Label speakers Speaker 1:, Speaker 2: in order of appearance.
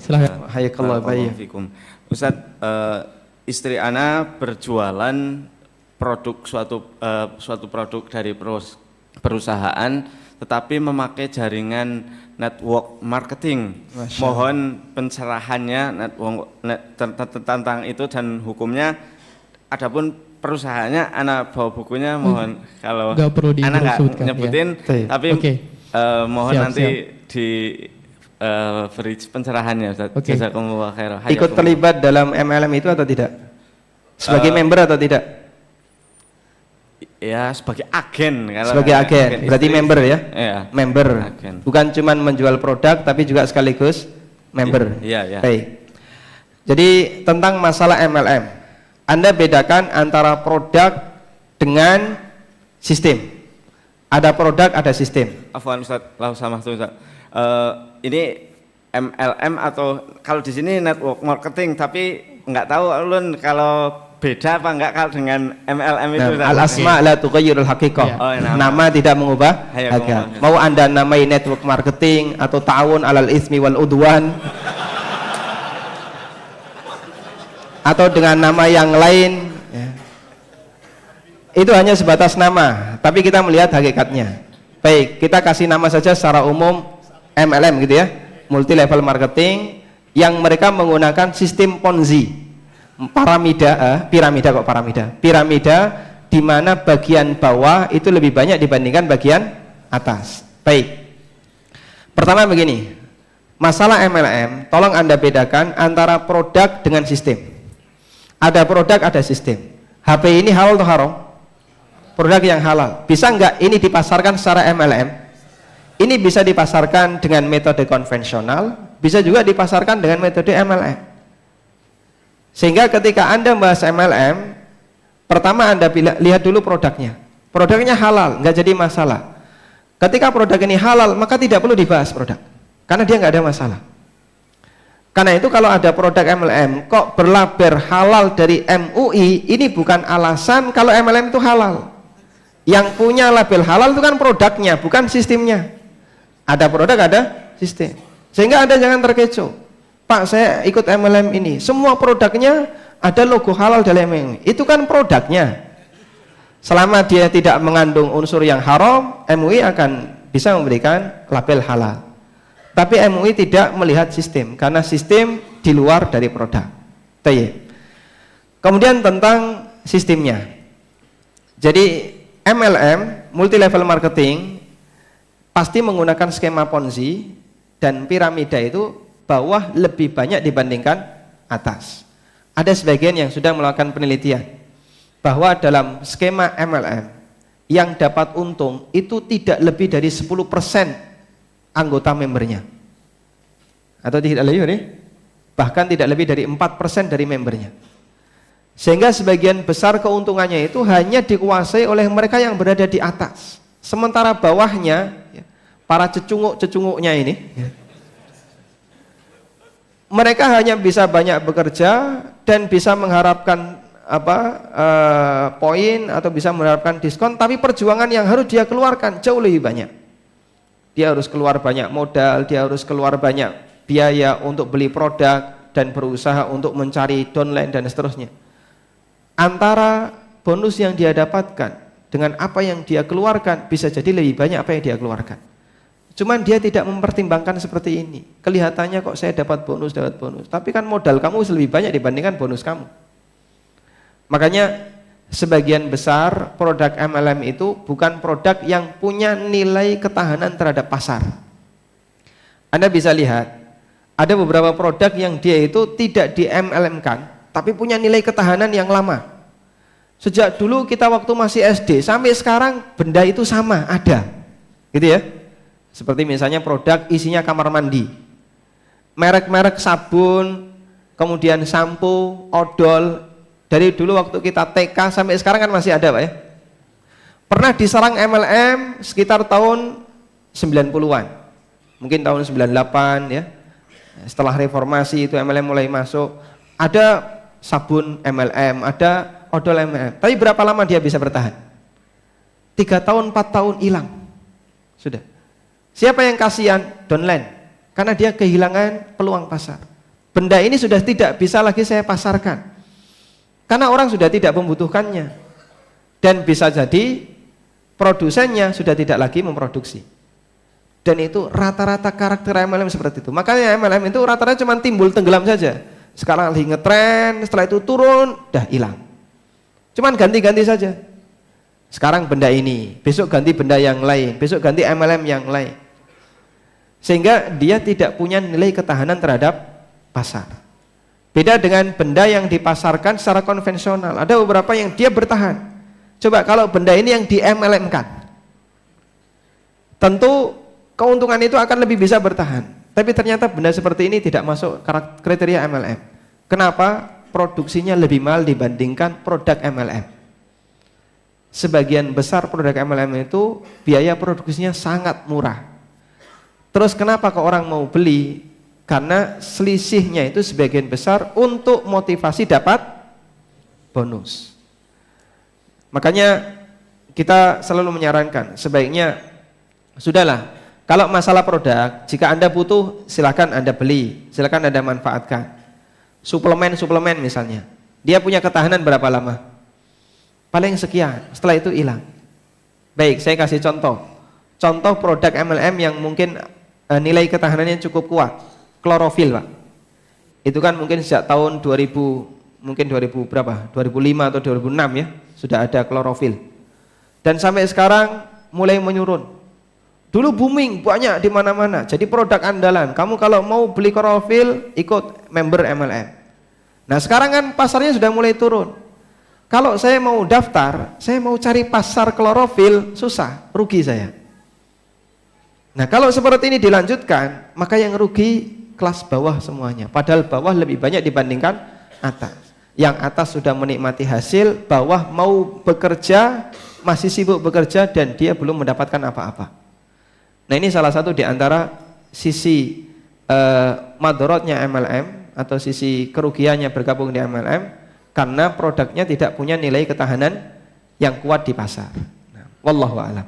Speaker 1: Silakan.
Speaker 2: Hayakallah baik.
Speaker 3: Ustaz, istri ana berjualan produk suatu produk dari perusahaan, tetapi memakai jaringan network marketing. Mohon pencerahannya tentang itu dan hukumnya. Adapun perusahaannya, ana bawa bukunya, mohon kalau ana nggak nyebutin, ya. Tapi mohon nanti di beri pencerahannya, Ustaz. Jazakumullah khairan.
Speaker 2: Ikut terlibat dalam MLM itu atau tidak? Sebagai member atau tidak?
Speaker 3: Ya, sebagai agen.
Speaker 2: Sebagai agen, berarti member ya?
Speaker 3: Iya.
Speaker 2: Member,
Speaker 3: agen.
Speaker 2: Bukan cuman menjual produk, tapi juga sekaligus member.
Speaker 3: Iya.
Speaker 2: Baik. Jadi tentang masalah MLM, Anda bedakan antara produk dengan sistem. Ada produk, ada sistem.
Speaker 3: Afwan Ustaz, Ustaz. Ini MLM atau kalau di sini network marketing, tapi nggak tahu ulun kalau beda apa enggak kalau dengan MLM itu.
Speaker 2: Al-asma la tughayyirul haqiqah. Nama tidak mengubah hakikat. Mau Anda namai network marketing atau ta'awun alal ismi wal udwan atau dengan nama yang lain ya. Itu hanya sebatas nama, tapi kita melihat hakikatnya. Baik, kita kasih nama saja secara umum MLM gitu ya, multi level marketing, yang mereka menggunakan sistem Ponzi, piramida di mana bagian bawah itu lebih banyak dibandingkan bagian atas. Baik, pertama begini, masalah MLM, tolong Anda bedakan antara produk dengan sistem. Ada produk, ada sistem. HP ini halal atau haram? Produk yang halal. Bisa nggak ini dipasarkan secara MLM? Ini bisa dipasarkan dengan metode konvensional, bisa juga dipasarkan dengan metode MLM. Sehingga ketika Anda bahas MLM, pertama Anda lihat dulu produknya. Produknya halal, nggak jadi masalah. Ketika produk ini halal, maka tidak perlu dibahas produk, karena dia nggak ada masalah. Karena itu kalau ada produk MLM kok berlabel halal dari MUI, ini bukan alasan kalau MLM itu halal. Yang punya label halal itu kan produknya, bukan sistemnya. Ada produk, ada sistem. Sehingga Anda jangan terkecoh. Pak, saya ikut MLM ini, semua produknya ada logo halal dalam MUI. Itu kan produknya. Selama dia tidak mengandung unsur yang haram, MUI akan bisa memberikan label halal. Tapi MUI tidak melihat sistem, karena sistem di luar dari produk. Kemudian tentang sistemnya. Jadi MLM, multi level marketing, pasti menggunakan skema Ponzi, dan piramida itu bawah lebih banyak dibandingkan atas. Ada sebagian yang sudah melakukan penelitian bahwa dalam skema MLM yang dapat untung itu tidak lebih dari 10% anggota membernya, atau tidak lebih nih, bahkan tidak lebih dari 4% dari membernya. Sehingga sebagian besar keuntungannya itu hanya dikuasai oleh mereka yang berada di atas. Sementara bawahnya, para cecunguk-cecunguknya ini, mereka hanya bisa banyak bekerja dan bisa mengharapkan poin atau bisa mengharapkan diskon, tapi perjuangan yang harus dia keluarkan jauh lebih banyak. Dia harus keluar banyak modal, dia harus keluar banyak biaya untuk beli produk dan berusaha untuk mencari downline dan seterusnya. Antara bonus yang dia dapatkan dengan apa yang dia keluarkan bisa jadi lebih banyak apa yang dia keluarkan. Cuman dia tidak mempertimbangkan seperti ini. Kelihatannya kok saya dapat bonus, tapi kan modal kamu lebih banyak dibandingkan bonus kamu. Makanya sebagian besar produk MLM itu bukan produk yang punya nilai ketahanan terhadap pasar. Anda bisa lihat, ada beberapa produk yang dia itu tidak di MLM-kan, tapi punya nilai ketahanan yang lama. Sejak dulu kita waktu masih SD sampai sekarang benda itu sama, ada. Gitu ya. Seperti misalnya produk isinya kamar mandi. Merek-merek sabun, kemudian sampo, odol, dari dulu waktu kita TK sampai sekarang kan masih ada, Pak ya. Pernah diserang MLM sekitar tahun 90-an. Mungkin tahun 98 ya. Setelah reformasi itu MLM mulai masuk. Ada sabun MLM, ada odol MLM. Tapi berapa lama dia bisa bertahan? 3 tahun, 4 tahun hilang. Sudah. Siapa yang kasihan? Downline. Karena dia kehilangan peluang pasar. benda ini sudah tidak bisa lagi saya pasarkan karena orang sudah tidak membutuhkannya, dan bisa jadi produsennya sudah tidak lagi memproduksi. Dan itu rata-rata karakter MLM seperti itu. Makanya MLM itu rata-rata cuma timbul tenggelam saja. Sekarang lagi ngetren, setelah itu turun, dah hilang. Cuman ganti-ganti saja. Sekarang benda ini, besok ganti benda yang lain, besok ganti MLM yang lain. Sehingga dia tidak punya nilai ketahanan terhadap pasar. Beda dengan benda yang dipasarkan secara konvensional. Ada beberapa yang dia bertahan. Coba kalau benda ini yang di MLM-kan, tentu keuntungan itu akan lebih bisa bertahan. Tapi ternyata benda seperti ini tidak masuk kriteria MLM. Kenapa? Produksinya lebih mahal dibandingkan produk MLM. Sebagian besar produk MLM itu biaya produksinya sangat murah. Terus kenapa kok orang mau beli? Karena selisihnya itu sebagian besar untuk motivasi dapat bonus. Makanya kita selalu menyarankan sebaiknya sudahlah, kalau masalah produk, jika Anda butuh silakan Anda beli, silakan Anda manfaatkan. Suplemen misalnya, dia punya ketahanan berapa lama? Paling sekian, setelah itu hilang. Baik, saya kasih contoh produk MLM yang mungkin nilai ketahanannya cukup kuat, klorofil, Pak. Itu kan mungkin sejak tahun 2000, mungkin 2000 berapa? 2005 atau 2006 ya, sudah ada klorofil. Dan sampai sekarang mulai menurun. Dulu booming banyak di mana-mana, jadi produk andalan. Kamu kalau mau beli klorofil ikut member MLM. Nah sekarang kan pasarnya sudah mulai turun. Kalau saya mau daftar, saya mau cari pasar klorofil susah, rugi saya. Nah kalau seperti ini dilanjutkan, maka yang rugi kelas bawah semuanya. Padahal bawah lebih banyak dibandingkan atas. Yang atas sudah menikmati hasil, bawah mau bekerja, masih sibuk bekerja dan dia belum mendapatkan apa-apa. Nah ini salah satu di antara sisi madorotnya MLM atau sisi kerugiannya bergabung di MLM, karena produknya tidak punya nilai ketahanan yang kuat di pasar. Nah, wallahu a'lam.